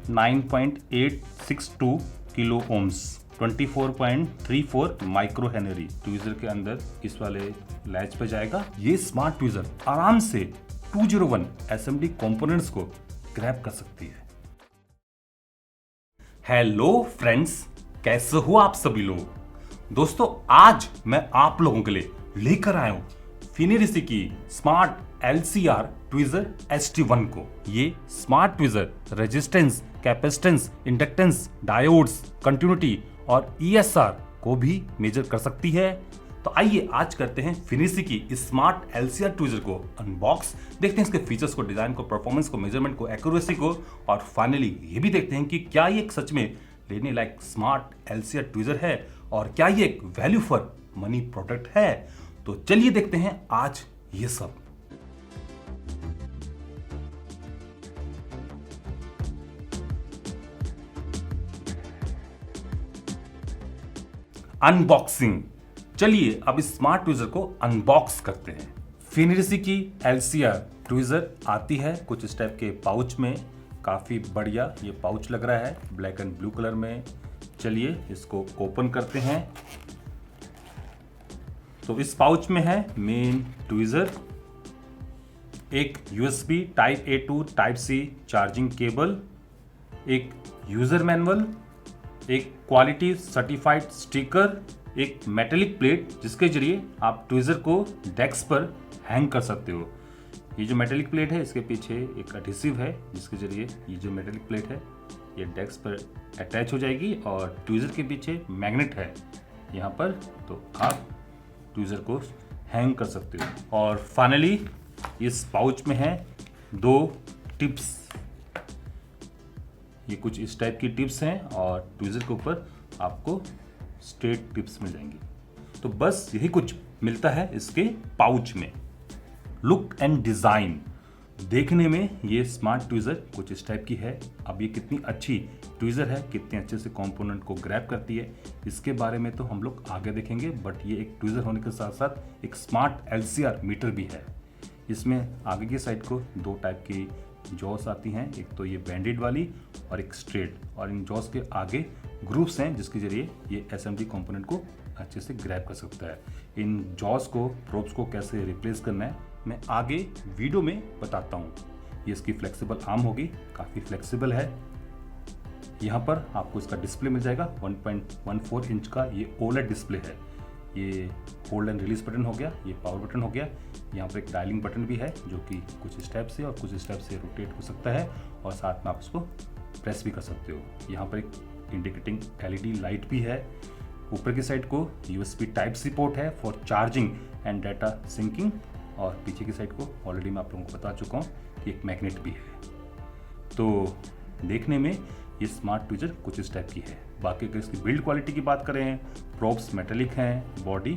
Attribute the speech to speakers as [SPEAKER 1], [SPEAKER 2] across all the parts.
[SPEAKER 1] 9.862 kilo ohms, 24.34 micro henry tweezer के अंदर इस वाले लैच पे जाएगा। ये स्मार्ट ट्वीजर आराम से 201 एसएमडी कंपोनेंट्स को ग्रैब कर सकती है। हेलो फ्रेंड्स, कैसे हो आप सभी लोग? दोस्तों, आज मैं आप लोगों के लिए लेकर आया हूं फिनिरिसी की स्मार्ट LCR ट्वीजर ST1 को। ये smart tweezer resistance, capacitance, inductance, diodes, continuity और ESR को भी मेजर कर सकती है। तो आइए आज करते हैं फिनिरिसी की इस स्मार्ट LCR ट्वीजर को अनबॉक्स, देखते हैं इसके फीचर्स को, डिजाइन को, परफॉर्मेंस को, मेजरमेंट को, एक्यूरेसी को, और फाइनली ये भी देखते हैं कि क्या ये सच में लेने लायक स्मार्ट LCR ट्वीजर है और क्या ये एक वैल्यू फॉर मनी प्रोडक्ट है। तो चलिए देखते हैं आज ये सब। अनबॉक्सिंग। चलिए अब इस स्मार्ट ट्वीजर को अनबॉक्स करते हैं। फिनिरिसी की LCR ट्वीजर आती है कुछ इस टाइप के पाउच में। काफी बढ़िया ये पाउच लग रहा है, ब्लैक एंड ब्लू कलर में। चलिए इसको ओपन करते हैं। तो इस पाउच में है मेन ट्वीजर, एक USB type A to type C charging cable, एक यूजर मैनुअल, एक क्वालिटी सर्टिफाइड स्टिकर, एक मेटेलिक प्लेट जिसके जरिए आप ट्वीजर को डेस्क पर हैंग कर सकते हो। ये जो मेटेलिक प्लेट है इसके पीछे एक एडहेसिव है जिसके जरिए ये जो मेटेलिक प्लेट है ये डेस्क पर अटैच हो जाएगी, और ट्वीजर के पीछे मैग्नेट है यहाँ पर, तो आप ट्वीजर को हैंग कर सकते हो। और फाइनली इस पाउच में है 2 टिप्स। ये कुछ इस टाइप की टिप्स हैं और ट्वीजर के ऊपर आपको स्ट्रेट टिप्स मिल जाएंगी। तो बस यही कुछ मिलता है इसके पाउच में। लुक एंड डिजाइन देखने में ये स्मार्ट ट्वीजर कुछ इस टाइप की है। अब ये कितनी अच्छी ट्वीजर है, कितने अच्छे से कंपोनेंट को ग्रैब करती है, इसके बारे में तो हम लोग आगे देखेंगे। बट ये एक ट्वीजर होने के साथ साथ एक स्मार्ट LCR मीटर भी है। इसमें आगे की साइड को 2 टाइप की जॉस आती हैं, एक तो ये बैंडेड वाली और एक स्ट्रेट, और इन जॉस के आगे ग्रूव्स हैं जिसके जरिए ये SMD कंपोनेंट को अच्छे से ग्रैब कर सकता है। इन जॉस को, प्रोब्स को कैसे रिप्लेस करना है मैं आगे वीडियो में बताता हूँ। ये इसकी फ्लेक्सिबल आर्म होगी, काफ़ी फ्लेक्सिबल है। यहाँ पर आपको इसका डिस्प्ले मिल जाएगा, 1.14 इंच का ये OLED डिस्प्ले है। ये होल्ड एंड रिलीज बटन हो गया, ये पावर बटन हो गया। यहाँ पर एक डायलिंग बटन भी है जो कि कुछ स्टेप से और कुछ स्टेप से रोटेट हो सकता है, और साथ में आप उसको प्रेस भी कर सकते हो। यहाँ पर एक इंडिकेटिंग LED लाइट भी है। ऊपर की साइड को USB टाइप C पोर्ट है for charging and data syncing, और पीछे की साइड को ऑलरेडी मैं आप लोगों को बता चुका हूँ कि एक मैग्नेट भी है। तो देखने में ये स्मार्ट ट्वीजर कुछ इस टाइप की है। बाकी अगर इसकी बिल्ड क्वालिटी की बात करें, प्रोब्स मेटेलिक हैं, बॉडी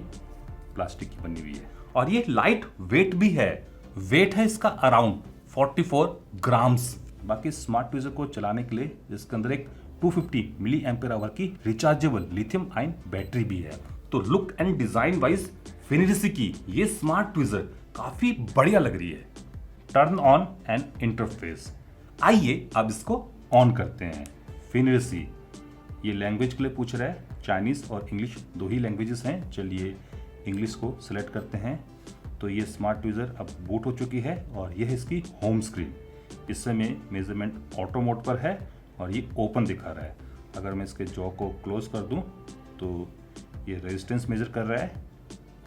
[SPEAKER 1] प्लास्टिक की बनी हुई है, और ये लाइट वेट भी है। वेट है इसका अराउंड 44 ग्राम्स। बाकी स्मार्ट ट्वीजर को चलाने के लिए इसके अंदर एक 250 मिली एम्पेयर आवर की रिचार्जेबल लिथियम आयन बैटरी भी है। तो लुक एंड डिजाइन वाइज फिनिरिसी की ये स्मार्ट ट्वीजर काफी बढ़िया लग रही है। Turn on and interface. आइए अब इसको ऑन करते हैं। फिनिरिसी ये लैंग्वेज के लिए पूछ रहा है, चाइनीज और इंग्लिश 2 ही लैंग्वेजेस हैं। चलिए इंग्लिश को सिलेक्ट करते हैं। तो ये स्मार्ट ट्वीजर अब बूट हो चुकी है और ये है इसकी होम स्क्रीन। इस समय मेजरमेंट ऑटो मोड पर है और ये ओपन दिखा रहा है। अगर मैं इसके जॉ को क्लोज कर दूं तो ये रेजिस्टेंस मेजर कर रहा है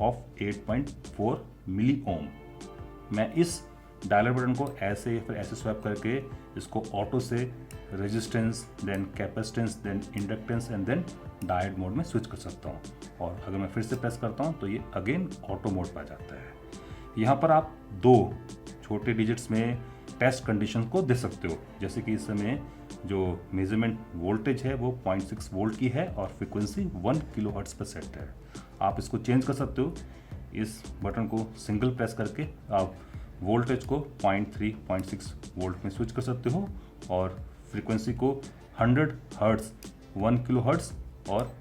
[SPEAKER 1] ऑफ 8.4 मिली ओम। मैं इस डायलर बटन को ऐसे फिर ऐसे स्वैप करके इसको ऑटो से resistance, then capacitance, then inductance and then diode mode में स्विच कर सकता हूँ। और अगर मैं फिर से प्रेस करता हूँ तो ये अगेन ऑटो मोड पर आ जाता है। यहाँ पर आप 2 छोटे डिजिट्स में टेस्ट कंडीशन को दे सकते हो, जैसे कि इस समय जो मेजरमेंट वोल्टेज है वो 0.6 वोल्ट की है और फ्रीक्वेंसी 1 किलोहर्ट्ज पर सेट है। आप इसको चेंज कर सकते हो। इस बटन को सिंगल प्रेस करके आप वोल्टेज को 0.3, 0.6 वोल्ट में स्विच कर सकते हो, और फ्रीक्वेंसी को 100 हर्ट्ज, 1 किलो हर्ट्ज और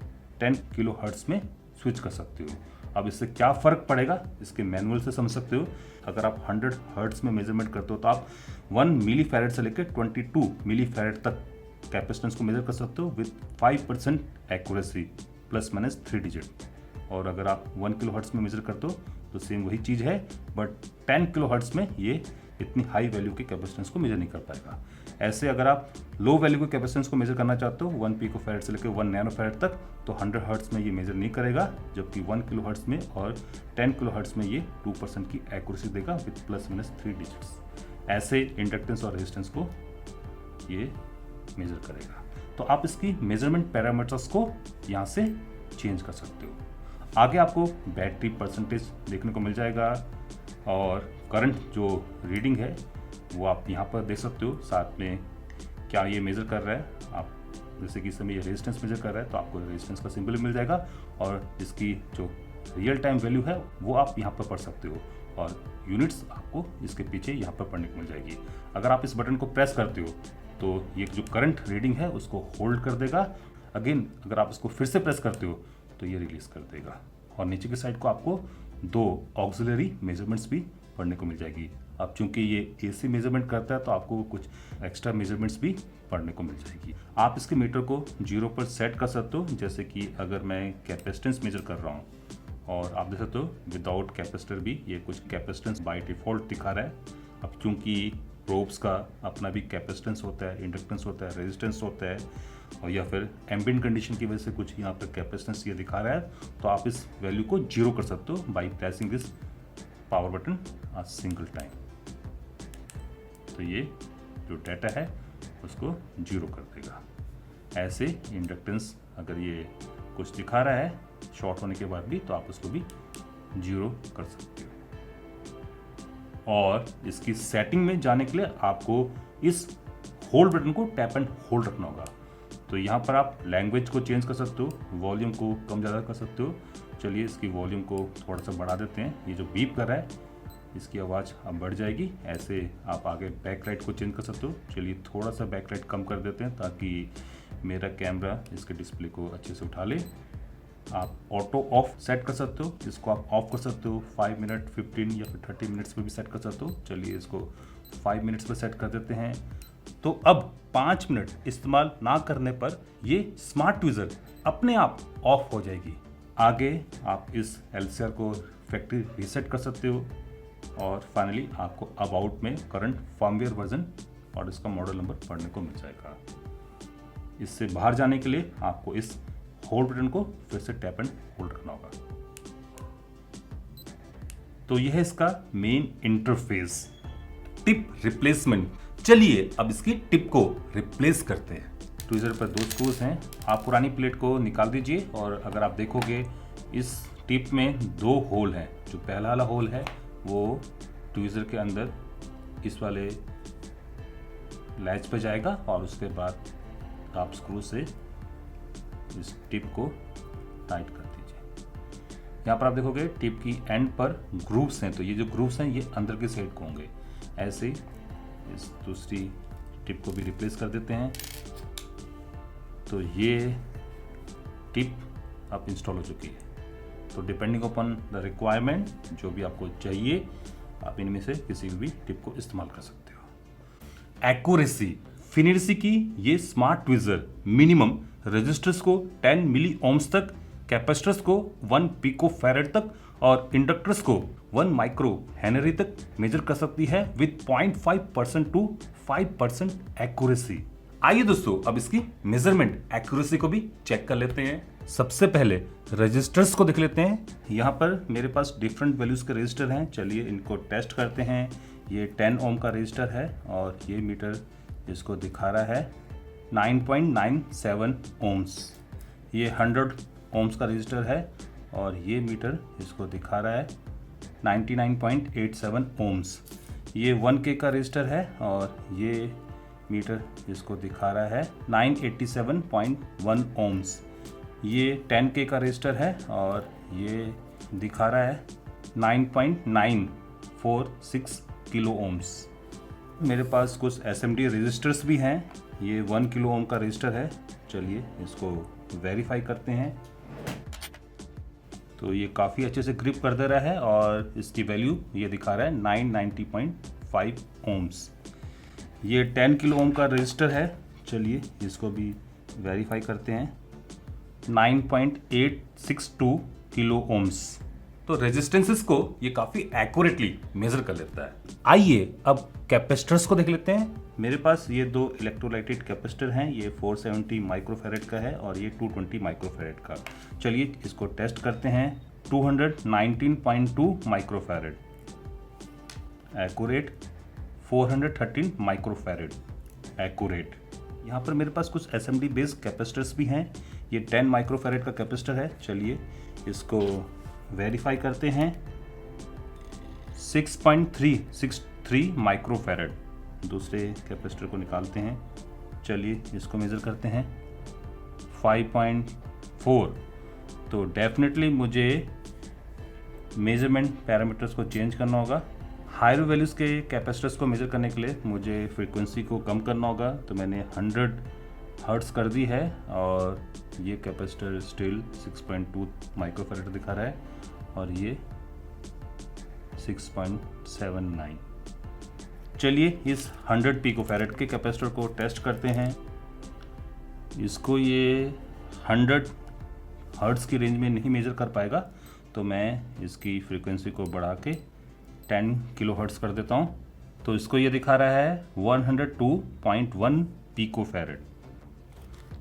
[SPEAKER 1] 10 किलो हर्ट्ज में स्विच कर सकते हो। अब इससे क्या फ़र्क पड़ेगा इसके मैनुअल से समझ सकते हो। अगर आप 100 हर्ट्ज में मेजरमेंट करते हो तो आप 1 मिली फैरेड से लेकर 22 मिली फैरेड तक कैपेसिटेंस को मेजर कर सकते हो with 5% accuracy plus minus 3 digit. और अगर आप 1 किलो हर्ट्ज में मेजर करते हो तो सेम वही चीज़ है, बट 10 किलो हर्ट्ज में ये इतनी हाई वैल्यू के कैपेसिटेंस को मेजर नहीं कर पाएगा। ऐसे अगर आप लो वैल्यू के कैपेसिटेंस को मेजर करना चाहते हो 1 पिको फैरेड से लेकर 1 नैनो फैरेड तक, तो 100 हर्ट्ज में ये मेजर नहीं करेगा, जबकि 1 किलो हर्ट्ज में और 10 किलो हर्ट्ज में ये 2% की एक्यूरेसी देगा विथ प्लस माइनस 3 डिजिट्स। ऐसे इंडक्टेंस और रेजिस्टेंस को ये मेजर करेगा। तो आप इसकी मेजरमेंट पैरामीटर्स को यहाँ से चेंज कर सकते हो। आगे आपको बैटरी परसेंटेज देखने को मिल जाएगा और करंट जो रीडिंग है वो आप यहाँ पर देख सकते हो। साथ में क्या ये मेज़र कर रहा है, आप जैसे कि इस समय ये रेजिस्टेंस मेजर कर रहा है तो आपको रेजिस्टेंस का सिंबल मिल जाएगा, और इसकी जो रियल टाइम वैल्यू है वो आप यहाँ पर पढ़ सकते हो, और यूनिट्स आपको इसके पीछे यहाँ पर पढ़ने को मिल जाएगी। अगर आप इस बटन को प्रेस करते हो तो ये जो करंट रीडिंग है उसको होल्ड कर देगा। अगेन अगर आप इसको फिर से प्रेस करते हो तो ये रिलीज कर देगा। और नीचे की साइड को आपको 2 ऑक्सिलरी मेजरमेंट्स भी पढ़ने को मिल जाएगी। अब चूंकि ये एसी मेजरमेंट करता है तो आपको कुछ एक्स्ट्रा मेजरमेंट्स भी पढ़ने को मिल जाएगी। आप इसके मीटर को 0 पर सेट कर सकते हो, जैसे कि अगर मैं कैपेसिटेंस मेजर कर रहा हूँ और आप देख सकते हो विदाउट कैपेसिटर भी ये कुछ कैपेसिटेंस बाय डिफ़ॉल्ट दिखा रहा है। अब चूंकि प्रोब्स का अपना भी कैपेसिटेंस होता है, इंडक्टेंस होता है, रेजिस्टेंस होता है, और या फिर एम्बिएंट कंडीशन की वजह से कुछ यहाँ पर कैपेसिटेंस ये दिखा रहा है, तो आप इस वैल्यू को 0 कर सकते हो by pressing this power button a single time. तो ये जो डाटा है उसको 0 कर देगा। ऐसे इंडक्टेंस अगर ये कुछ दिखा रहा है शॉर्ट होने के बाद भी, तो आप उसको भी 0 कर सकते हो। और इसकी सेटिंग में जाने के लिए आपको इस होल्ड बटन को टैप एंड होल्ड रखना होगा। तो यहाँ पर आप लैंग्वेज को चेंज कर सकते हो, वॉल्यूम को कम ज़्यादा कर सकते हो। चलिए इसकी वॉल्यूम को थोड़ा सा बढ़ा देते हैं। ये जो बीप कर रहा है इसकी आवाज़ अब बढ़ जाएगी। ऐसे आप आगे बैक लाइट को चेंज कर सकते हो। चलिए थोड़ा सा बैक लाइट कम कर देते हैं ताकि मेरा कैमरा इसके डिस्प्ले को अच्छे से उठा ले। आप ऑटो ऑफ सेट कर सकते हो, इसको आप ऑफ कर सकते हो 5 मिनट, 15 या फिर 30 मिनट्स पे भी सेट कर सकते हो। चलिए इसको 5 मिनट्स पे सेट कर देते हैं। तो अब 5 मिनट इस्तेमाल ना करने पर ये स्मार्ट ट्विज़र अपने आप ऑफ हो जाएगी। आगे आप इस LCR को फैक्ट्री रीसेट कर सकते हो, और फाइनली आपको अबाउट में करंट फर्मवेयर वर्जन और इसका मॉडल नंबर पढ़ने को मिल जाएगा। इससे बाहर जाने के लिए आपको इस होल्ड बटन को फिर से टैप एंड होल्ड रखना होगा। तो यह है इसका मेन इंटरफेस। Tip replacement. चलिए अब इसकी टिप को रिप्लेस करते हैं। ट्विज़र पर 2 स्क्रूज हैं। आप पुरानी प्लेट को निकाल दीजिए, और अगर आप देखोगे इस टिप में 2 होल हैं। जो पहला वाला होल है वो ट्विज़र के अंदर इस वाले लैच पे जाएगा, और उसके बाद आप स्क्रू से इस टिप को टाइट कर दीजिए। यहाँ पर आप देखोगे टिप की एंड पर ग्रूव्स हैं, तो ये जो ग्रूव्स हैं ये अंदर की साइड को होंगे। ऐसे इस दूसरी टिप को भी रिप्लेस कर देते हैं। तो ये टिप अब इंस्टॉल हो चुकी है। तो डिपेंडिंग अपॉन द रिक्वायरमेंट, जो भी आपको चाहिए आप इनमें से किसी भी टिप को इस्तेमाल कर सकते हो। एक्यूरेसी। फिनिरसी की ये स्मार्ट ट्विज़र मिनिमम रेजिस्टर्स को 10 मिली ओम्स तक, कैपेसिटर्स को 1 पिको फैरेड तक, और इंडक्टर्स को 1 माइक्रो हेनरी तक मेजर कर सकती है विद 0.5% टू 5% एक्यूरेसी। आइए दोस्तों अब इसकी मेजरमेंट एक्यूरेसी को भी चेक कर लेते हैं। सबसे पहले रेजिस्टर्स को देख लेते हैं। यहाँ पर मेरे पास डिफरेंट वैल्यूज के रेजिस्टर हैं। चलिए इनको टेस्ट करते हैं। ये 10 ओम का रेजिस्टर है, और ये मीटर इसको दिखा रहा है 9.97 ओम्स। ये 100 ओम्स का रेजिस्टर है, और ये मीटर इसको दिखा रहा है 99.87 ओम्स। ये 1K का रेजिस्टर है, और ये मीटर इसको दिखा रहा है 987.1 ओम्स। ये 10K का रेजिस्टर है, और ये दिखा रहा है 9.946 किलो ओम्स। मेरे पास कुछ SMD रेजिस्टर्स भी हैं। ये 1 किलो ओम का रेजिस्टर है। चलिए इसको वेरीफाई करते हैं। तो ये काफ़ी अच्छे से ग्रिप कर दे रहा है, और इसकी वैल्यू ये दिखा रहा है 990.5 ओम्स। ये 10 किलो ओम का रेजिस्टर है। चलिए इसको भी वेरीफाई करते हैं। 9.862 किलो ओम्स। तो रेजिस्टेंसेस को ये काफ़ी एक्यूरेटली मेजर कर लेता है। आइए अब कैपेसिटर्स को देख लेते हैं। मेरे पास ये दो इलेक्ट्रोलाइटेड कैपेसिटर हैं, ये 470 माइक्रोफैरेड का है और ये 220 माइक्रोफैरेड का। चलिए इसको टेस्ट करते हैं। 219.2 माइक्रोफैरेड एक्यूरेट, 413 माइक्रोफैरेड एक्यूरेट। यहाँ पर मेरे पास कुछ SMD बेस्ड कैपेसिटर्स भी हैं। ये 10 माइक्रोफैरेड का कैपेसिटर है। चलिए इसको वेरीफाई करते हैं। 6.363 माइक्रोफैरेड। दूसरे कैपेसिटर को निकालते हैं। चलिए इसको मेज़र करते हैं। 5.4। तो डेफिनेटली मुझे मेजरमेंट पैरामीटर्स को चेंज करना होगा। हायर वैल्यूज़ के कैपेसिटर्स को मेज़र करने के लिए मुझे फ्रीक्वेंसी को कम करना होगा। तो मैंने 100 हर्ट्ज़ कर दी है और ये कैपेसिटर स्टिल 6.2 माइक्रोफैरेड दिखा रहा है और ये 6.79। चलिए इस 100 पिकोफैरेड के कैपेसिटर को टेस्ट करते हैं। इसको ये 100 हर्ट्ज़ की रेंज में नहीं मेज़र कर पाएगा, तो मैं इसकी फ्रीक्वेंसी को बढ़ा के 10 किलो हर्ट्ज़ कर देता हूँ। तो इसको ये दिखा रहा है 102.1 पिकोफैरेड।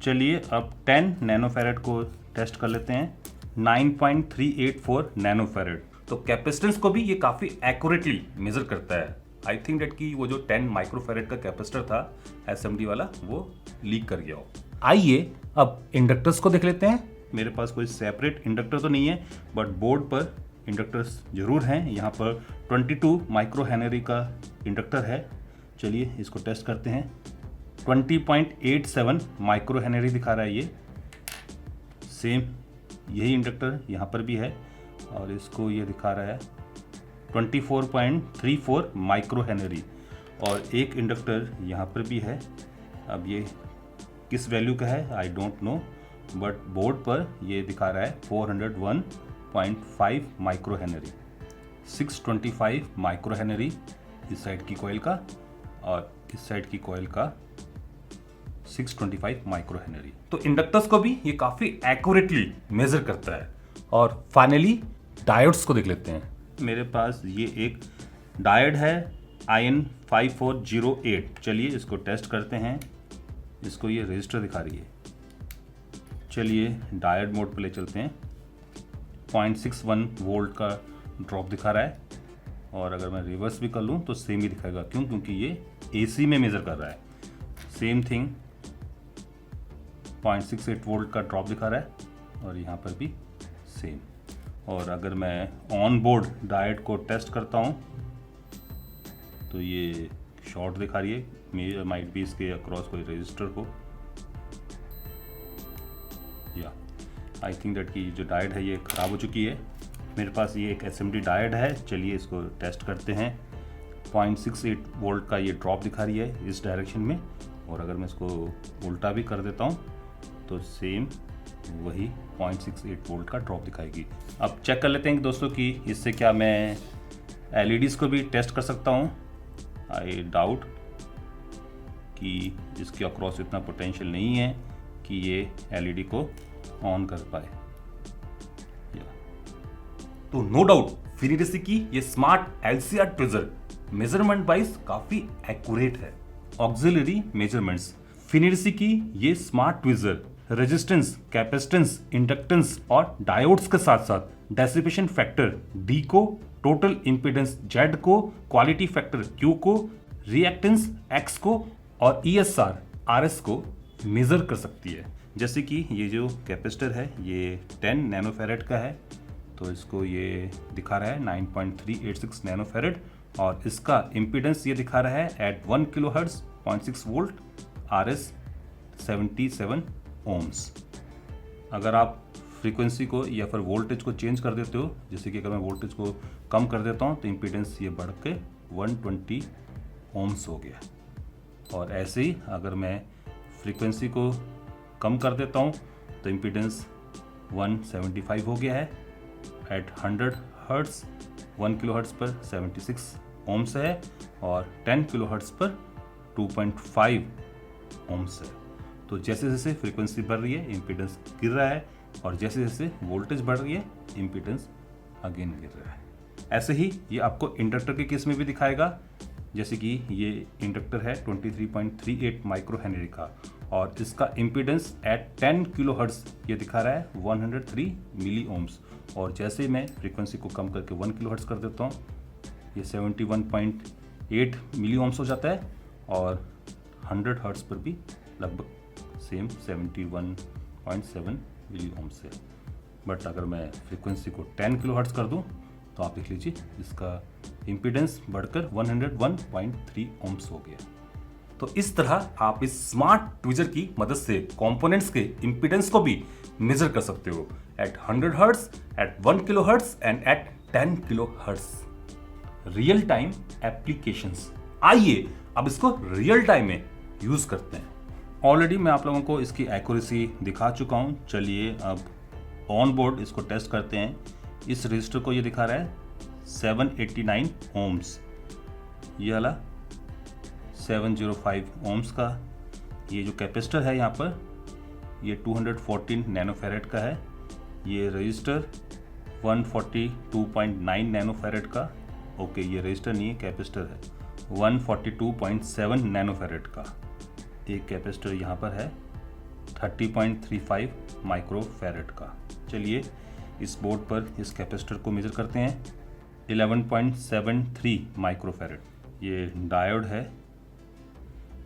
[SPEAKER 1] चलिए अब 10 नैनोफैरेड को टेस्ट कर लेते हैं। 9.384 नैनोफैरेड। तो कैपेसिटेंस को भी ये काफ़ी एक्यूरेटली मेजर करता है। आई थिंक डेट कि वो जो 10 माइक्रोफैरेड का कैपेसिटर था SMD वाला, वो लीक कर गया हो। आइए अब इंडक्टर्स को देख लेते हैं। मेरे पास कोई सेपरेट इंडक्टर तो नहीं है, बट बोर्ड पर इंडक्टर्स जरूर हैं। यहाँ पर 22 माइक्रो हेनरी का इंडक्टर है। चलिए इसको टेस्ट करते हैं। 20.87 माइक्रो हेनरी दिखा रहा है ये। सेम यही इंडक्टर यहाँ पर भी है और इसको ये दिखा रहा है 24.34 माइक्रो हेनरी। और एक इंडक्टर यहाँ पर भी है। अब ये किस वैल्यू का है I don't know, but board पर ये दिखा रहा है 401.5 माइक्रो हेनरी। 625 माइक्रो हेनरी इस साइड की कॉइल का और इस साइड की कॉइल का 625 माइक्रो हेनरी। तो इंडक्टर्स को भी ये काफ़ी एक्यूरेटली मेजर करता है। और फाइनली डायोड्स को देख लेते हैं। मेरे पास ये एक डायोड है IN5408। चलिए इसको टेस्ट करते हैं। इसको ये रजिस्टर दिखा रही है। चलिए डायोड मोड पे ले चलते हैं। 0.61 वोल्ट का ड्रॉप दिखा रहा है और अगर मैं रिवर्स भी कर लूँ तो सेम ही दिखाएगा। क्यों? क्योंकि ये AC में मेज़र कर रहा है। सेम थिंग 0.68 वोल्ट का ड्रॉप दिखा रहा है और यहाँ पर भी सेम। और अगर मैं ऑन बोर्ड डायोड को टेस्ट करता हूँ तो ये शॉर्ट दिखा रही है। माइट भी इसके अक्रॉस कोई रजिस्टर हो। या आई थिंक दैट कि जो डायोड है ये ख़राब हो चुकी है। मेरे पास ये एक SMD डायोड है। चलिए इसको टेस्ट करते हैं। 0.68 वोल्ट का ये ड्रॉप दिखा रही है इस डायरेक्शन में और अगर मैं इसको उल्टा भी कर देता हूँ तो सेम वही 0.68 वोल्ट का ड्रॉप दिखाएगी। अब चेक कर लेते हैं कि दोस्तों कि इससे क्या मैं LEDs को भी टेस्ट कर सकता हूँ। आई डाउट कि इसके अक्रॉस इतना पोटेंशियल नहीं है कि ये LED को ऑन कर पाए। तो नो डाउट फिनिडेसी की ये smart LCR tweezer measurement wise काफी एक्यूरेट है। Auxiliary measurements. फिनिडेसी की ये smart tweezer resistance, capacitance, inductance और डायोड्स के साथ साथ डेसिपेशन फैक्टर D को, टोटल इंपीडेंस Z को, क्वालिटी फैक्टर Q को, रिएक्टेंस X को और ESR RS को मेजर कर सकती है। जैसे कि ये जो कैपेसिटर है ये 10 नैनोफैरेड का है, तो इसको ये दिखा रहा है 9.386 नैनोफैरेड और इसका इम्पीडेंस ये दिखा रहा है at 1 kilo hertz 0.6 volt RS 77 ohms. अगर आप फ्रीक्वेंसी को या फिर वोल्टेज को चेंज कर देते हो, जैसे कि अगर मैं वोल्टेज को कम कर देता हूँ तो इम्पीडेंस ये बढ़ के 120 ओम्स हो गया। और ऐसे ही अगर मैं फ्रीक्वेंसी को कम कर देता हूँ तो इम्पीडेंस 175 हो गया है। एट 100 हर्ट्स 1 किलो हर्ट्स पर 76 ओम्स है और 10 किलो हर्ट्स पर 2.5 ओम्स है। तो जैसे जैसे फ्रीक्वेंसी बढ़ रही है इम्पीडेंस गिर रहा है, और जैसे जैसे वोल्टेज बढ़ रही है इम्पीडेंस अगेन गिर रहा है। ऐसे ही ये आपको इंडक्टर के केस में भी दिखाएगा। जैसे कि ये इंडक्टर है 23.38 माइक्रो हेनरी का, और इसका इम्पीडेंस एट 10 किलो हर्ट्ज ये दिखा रहा है 103 मिली ओम्स। और जैसे मैं फ्रीक्वेंसी को कम करके 1 किलो हर्ट्ज कर देता हूँ, ये 71.8 मिली ओम्स हो जाता है, और 100 हर्ट्ज पर भी लगभग सेम 71.7 मिली ओम्स है। बट अगर मैं फ्रीक्वेंसी को 10 किलो हर्ट्ज कर दूँ तो आप देख लीजिए इसका इम्पीडेंस बढ़कर 101.3 ओम्स हो गया। तो इस तरह आप इस स्मार्ट ट्विजर की मदद से कंपोनेंट्स के इम्पीडेंस को भी मेजर कर सकते हो at 100 hertz, at 1 kilo hertz and at 10 kilo hertz. Real time applications, आइए अब इसको रियल टाइम में यूज करते हैं। ऑलरेडी मैं आप लोगों को इसकी एक्यूरेसी दिखा चुका हूं। चलिए अब ऑन बोर्ड इसको टेस्ट करते हैं। इस रजिस्टर को ये दिखा रहा है 789 ओम्स, ये वाला 705 ओम्स का। ये जो कैपेसिटर है यहाँ पर ये 214 नैनोफैरेड का है। ये रजिस्टर 142.9 नैनोफैरेड का, ओके ये रजिस्टर नहीं है कैपेसिटर है, 142.7 नैनोफैरेड का। एक कैपेसिटर यहाँ पर है 30.35 माइक्रोफैरेड का। चलिए इस बोर्ड पर इस कैपेसिटर को मेजर करते हैं 11.73 माइक्रोफैरेड। ये डायोड है,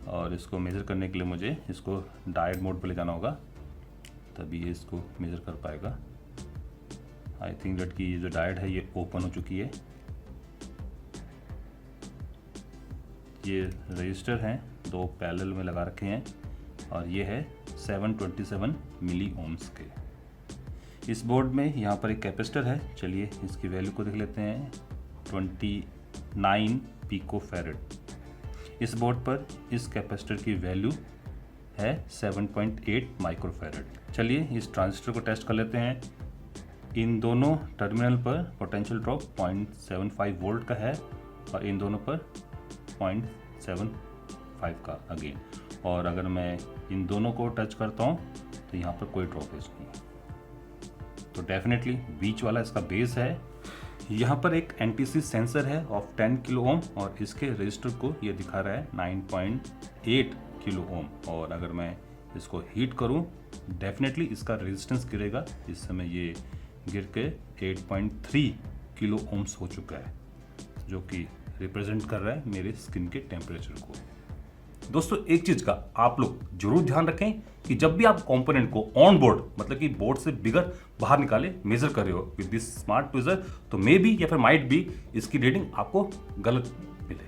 [SPEAKER 1] और इसको मेजर करने के लिए मुझे इसको डायोड मोड पर ले जाना होगा, तभी ये इसको मेजर कर पाएगा। आई थिंक दैट कि ये जो डायोड है ये ओपन हो चुकी है। ये रजिस्टर हैं, दो पैरेलल में लगा रखे हैं, और ये है 727 मिली ओम्स के। इस बोर्ड में यहाँ पर एक कैपेसिटर है। चलिए इसकी वैल्यू को देख लेते हैं 29 पिकोफैरेड। इस बोर्ड पर इस कैपेसिटर की वैल्यू है 7.8 माइक्रोफैरेड। चलिए इस ट्रांजिस्टर को टेस्ट कर लेते हैं। इन दोनों टर्मिनल पर पोटेंशियल ड्रॉप 0.75 वोल्ट का है, और इन दोनों पर 0.75 का अगेन। और अगर मैं इन दोनों को टच करता हूँ तो यहाँ पर कोई ड्रॉपेज नहीं है। तो डेफिनेटली बीच वाला इसका बेस है। यहाँ पर एक एनटीसी सेंसर है ऑफ 10 किलो ओम, और इसके रजिस्टर को ये दिखा रहा है 9.8 किलो ओम। और अगर मैं इसको हीट करूँ डेफिनेटली इसका रेजिस्टेंस गिरेगा। इस समय ये गिर के 8.3 किलो ओम्स हो चुका है, जो कि रिप्रेजेंट कर रहा है मेरे स्किन के टेम्परेचर को। दोस्तों एक चीज का आप लोग जरूर ध्यान रखें कि जब भी आप कंपोनेंट को ऑन बोर्ड, मतलब कि बोर्ड से बिगर बाहर निकाले मेजर कर रहे हो विद दिस स्मार्ट ट्विजर, तो मे बी या फिर माइट बी इसकी रीडिंग आपको गलत मिले।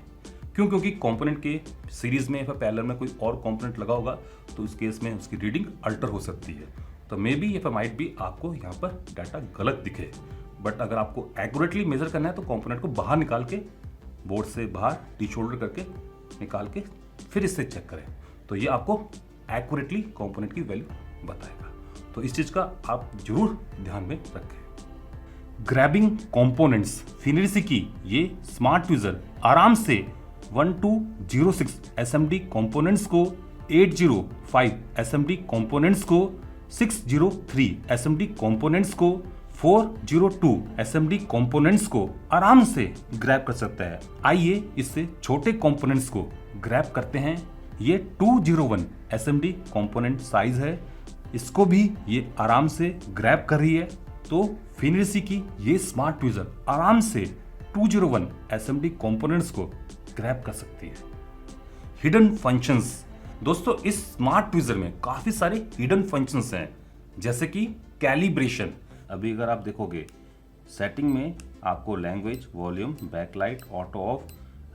[SPEAKER 1] क्यों? क्योंकि कंपोनेंट के सीरीज में या फिर पैरेलल में कोई और कंपोनेंट लगा होगा, तो उस केस में उसकी रीडिंग अल्टर हो सकती है। तो मे बी या फिर माइट बी आपको यहाँ पर डाटा गलत दिखे। बट अगर आपको एक्यूरेटली मेजर करना है तो कंपोनेंट को बाहर निकाल के, बोर्ड से बाहर डीशोल्डर करके निकाल के फिर इससे चेक करें, तो ये आपको एक्यूरेटली कंपोनेंट की वैल्यू बताएगा। तो इस चीज का आप जरूर ध्यान में रखें। ग्रैबिंग कंपोनेंट्स फिनिरिसी की ये स्मार्ट ट्विजर आराम से 1206 एसएमडी कंपोनेंट्स को, 805 एसएमडी कंपोनेंट्स को, 603 एसएमडी कंपोनेंट्स को, 402 एसएमडी कंपोनेंट्स को आराम से ग्रैब कर सकता है। आइए इससे छोटे कंपोनेंट्स को ग्रैब करते हैं। ये 201 एसएमडी कंपोनेंट साइज है, इसको भी ये आराम से ग्रैब कर रही है। तो फिनिरिसी की ये स्मार्ट ट्विजर आराम से 201 एसएमडी कंपोनेंट्स को ग्रैब कर सकती है। हिडन फंक्शंस, दोस्तों इस स्मार्ट ट्विजर में काफी सारे हिडन फंक्शंस हैं, जैसे कि कैलिब्रेशन। अभी अगर आप देखोगे सेटिंग में आपको language, volume, backlight, auto off,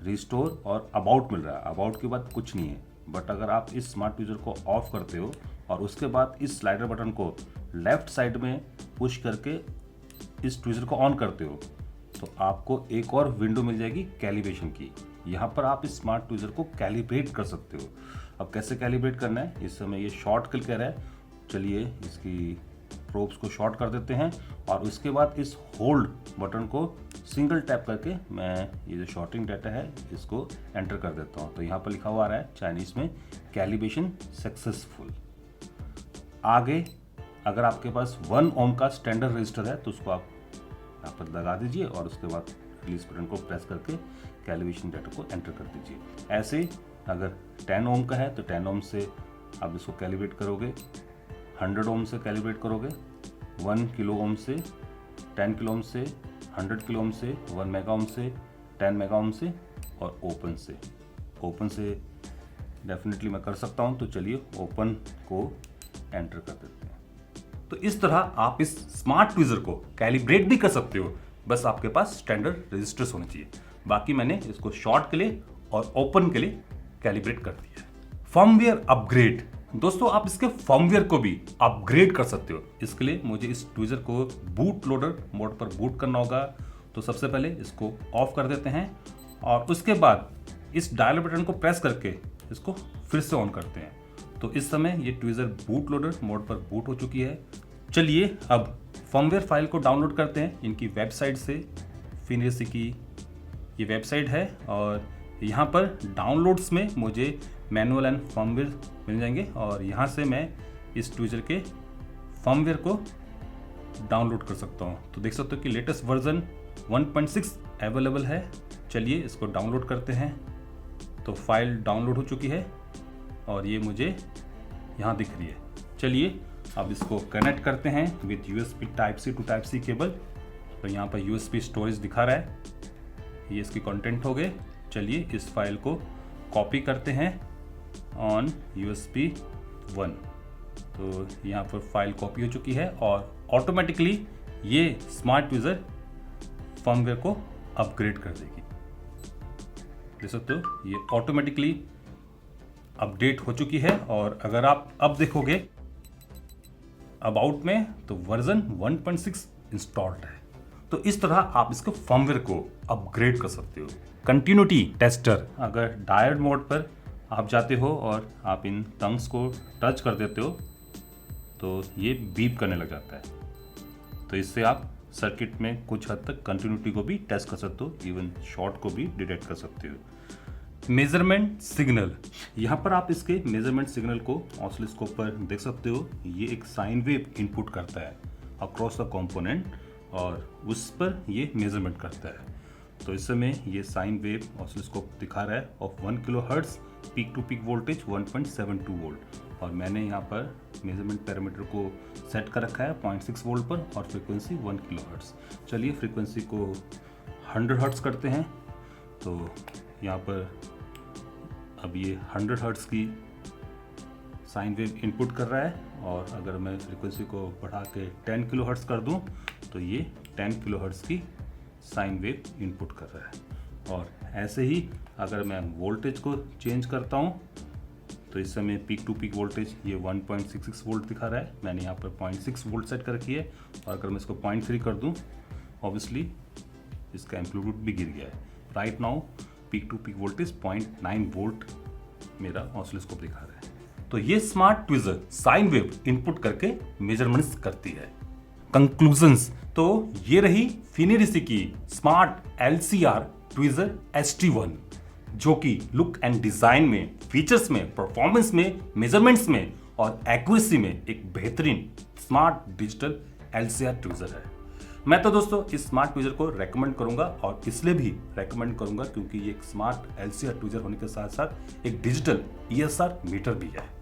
[SPEAKER 1] restore और अबाउट मिल रहा है। अबाउट के बाद कुछ नहीं है। बट अगर आप इस स्मार्ट ट्विजर को ऑफ करते हो और उसके बाद इस स्लाइडर बटन को लेफ्ट साइड में पुश करके इस ट्विजर को ऑन करते हो, तो आपको एक और विंडो मिल जाएगी कैलिब्रेशन की। यहाँ पर आप इस स्मार्ट ट्विजर को कैलिब्रेट कर सकते हो। अब कैसे कैलिब्रेट करना है, इस समय ये शॉर्ट क्लिक कर रहा है। चलिए इसकी प्रोब्स को शॉर्ट कर देते हैं और उसके बाद इस होल्ड बटन को सिंगल टैप करके मैं ये जो शॉर्टिंग डाटा है इसको एंटर कर देता हूँ। तो यहाँ पर लिखा हुआ आ रहा है चाइनीज़ में कैलिब्रेशन सक्सेसफुल। आगे अगर आपके पास 1 ओम का स्टैंडर्ड रजिस्टर है तो उसको आप यहाँ पर लगा दीजिए और उसके बाद रिलीज बटन को प्रेस करके कैलिब्रेशन डाटा को एंटर कर दीजिए। ऐसे अगर 10 ओम का है तो 10 ओम से आप इसको कैलिब्रेट करोगे, 100 ओम से कैलिब्रेट करोगे, 1 किलो ओम से, 10 किलो ओम से, 100 किलो ओम से, 1 मेगा ओम से, 10 मेगा ओम से और ओपन से। ओपन से डेफिनेटली मैं कर सकता हूँ, तो चलिए ओपन को एंटर कर देते हैं। तो इस तरह आप इस स्मार्ट ट्विज़र को कैलिब्रेट भी कर सकते हो, बस आपके पास स्टैंडर्ड रजिस्टर्स होने चाहिए। बाकी मैंने इसको शॉर्ट के लिए और ओपन के लिए कैलिब्रेट कर दिया है। फर्मवेयर अपग्रेड, दोस्तों आप इसके फर्मवेयर को भी अपग्रेड कर सकते हो। इसके लिए मुझे इस ट्विज़र को बूट लोडर मोड पर बूट करना होगा। तो सबसे पहले इसको ऑफ कर देते हैं और उसके बाद इस डायल बटन को प्रेस करके इसको फिर से ऑन करते हैं। तो इस समय ये ट्विज़र बूट लोडर मोड पर बूट हो चुकी है। चलिए अब फर्मवेयर फाइल को डाउनलोड करते हैं इनकी वेबसाइट से। फिनिरसी की ये वेबसाइट है और यहाँ पर डाउनलोड्स में मुझे मैनुअल एंड फर्मवेयर मिल जाएंगे और यहाँ से मैं इस ट्विज़र के फर्मवेयर को डाउनलोड कर सकता हूँ। तो देख सकते हो कि लेटेस्ट वर्जन 1.6 अवेलेबल है। चलिए इसको डाउनलोड करते हैं। तो फाइल डाउनलोड हो चुकी है और ये मुझे यहाँ दिख रही है। चलिए अब इसको कनेक्ट करते हैं with USB Type-C to Type-C cable. तो यहाँ पर USB स्टोरेज दिखा रहा है, ये इसके कंटेंट हो गए। चलिए इस फाइल को कॉपी करते हैं ऑन USB 1। तो यहाँ पर फाइल कॉपी हो चुकी है और ऑटोमेटिकली ये स्मार्ट ट्विज़र फर्मवेयर को अपग्रेड कर देगी। देख सकते हो ये ऑटोमेटिकली अपडेट हो चुकी है और अगर आप अब देखोगे अबाउट में तो वर्जन 1.6 इंस्टॉल्ड है। तो इस तरह आप इसके फर्मवेयर को अपग्रेड कर सकते हो। कंटिन्यूटी टेस्टर, अगर डायरेक्ट मोड पर आप जाते हो और आप इन थंब्स को टच कर देते हो तो ये बीप करने लग जाता है। तो इससे आप सर्किट में कुछ हद तक कंटिन्यूटी को भी टेस्ट कर सकते हो, इवन शॉर्ट को भी डिटेक्ट कर सकते हो। मेजरमेंट सिग्नल, यहाँ पर आप इसके मेजरमेंट सिग्नल को ऑसिलोस्कोप पर देख सकते हो। ये एक साइन वेव इनपुट करता है अक्रॉस द कंपोनेंट और उस पर ये मेजरमेंट करता है। तो इस समय ये साइन वेव ऑसिलोस्कोप दिखा रहा है of 1 kilohertz, peak to peak voltage 1.72 volt और मैंने यहाँ पर मेजरमेंट पैरामीटर को सेट कर रखा है 0.6 वोल्ट पर और फ्रीक्वेंसी 1 किलोहर्ट्ज़। चलिए फ्रीक्वेंसी को 100 हर्ट्ज़ करते हैं। तो यहाँ पर अब ये 100 हर्ट्ज़ की साइन वेव इनपुट कर रहा है और अगर मैं फ्रीक्वेंसी को बढ़ा के 10 किलोहर्ट्ज़ कर दूं तो ये 10 किलोहर्ट्ज़ की साइन वेव इनपुट कर रहा है। और ऐसे ही अगर मैं वोल्टेज को चेंज करता हूं तो इस समय पीक टू पीक वोल्टेज ये 1.66 वोल्ट दिखा रहा है। मैंने यहाँ पर 0.6 वोल्ट सेट कर रखी है और अगर मैं इसको 0.3 कर दूं ऑब्वियसली इसका एम्पलीट्यूड भी गिर गया है। Right now peak to peak voltage 0.9 volt मेरा ऑसिलोस्कोप दिखा रहा है। तो ये smart tweezer sine wave input करके मेजरमेंट्स करती है। कंक्लूजन्स, तो ये रही फिनिरसी की स्मार्ट LCR ट्विज़र ST1 जो कि लुक एंड डिजाइन में, फीचर्स में, परफॉर्मेंस में, मेजरमेंट्स में और एक्यूरेसी में एक बेहतरीन स्मार्ट डिजिटल LCR ट्विज़र है। मैं तो दोस्तों इस स्मार्ट ट्विज़र को रेकमेंड करूंगा और इसलिए भी रेकमेंड करूंगा क्योंकि ये एक स्मार्ट LCR ट्विज़र होने के साथ साथ एक डिजिटल ESR मीटर भी है।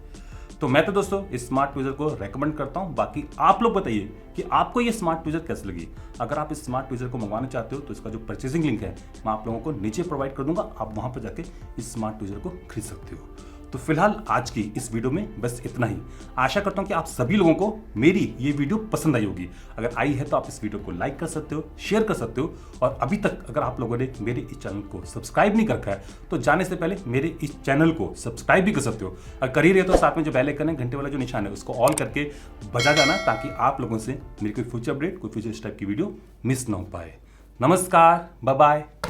[SPEAKER 1] तो मैं तो दोस्तों इस स्मार्ट ट्विज़र को रेकमेंड करता हूं। बाकी आप लोग बताइए कि आपको ये स्मार्ट ट्विज़र कैसी लगी। अगर आप इस स्मार्ट ट्विज़र को मंगवाना चाहते हो तो इसका जो परचेसिंग लिंक है मैं आप लोगों को नीचे प्रोवाइड कर दूंगा। आप वहां पर जाके इस स्मार्ट ट्विज़र को खरीद सकते हो। तो फिलहाल आज की इस वीडियो में बस इतना ही। आशा करता हूं कि आप सभी लोगों को मेरी ये वीडियो पसंद आई होगी। अगर आई है तो आप इस वीडियो को लाइक कर सकते हो, शेयर कर सकते हो और अभी तक अगर आप लोगों ने मेरे इस चैनल को सब्सक्राइब नहीं कर रखा है तो जाने से पहले मेरे इस चैनल को सब्सक्राइब भी कर सकते हो। अगर कर ही रहे तो साथ में जो बेल आइकन है, घंटे वाला जो निशान है उसको ऑल करके बजा जाना ताकि आप लोगों से मेरी कोई फ्यूचर अपडेट, कोई फ्यूचर इस टाइप की वीडियो मिस ना हो पाए। नमस्कार, बाय बाय।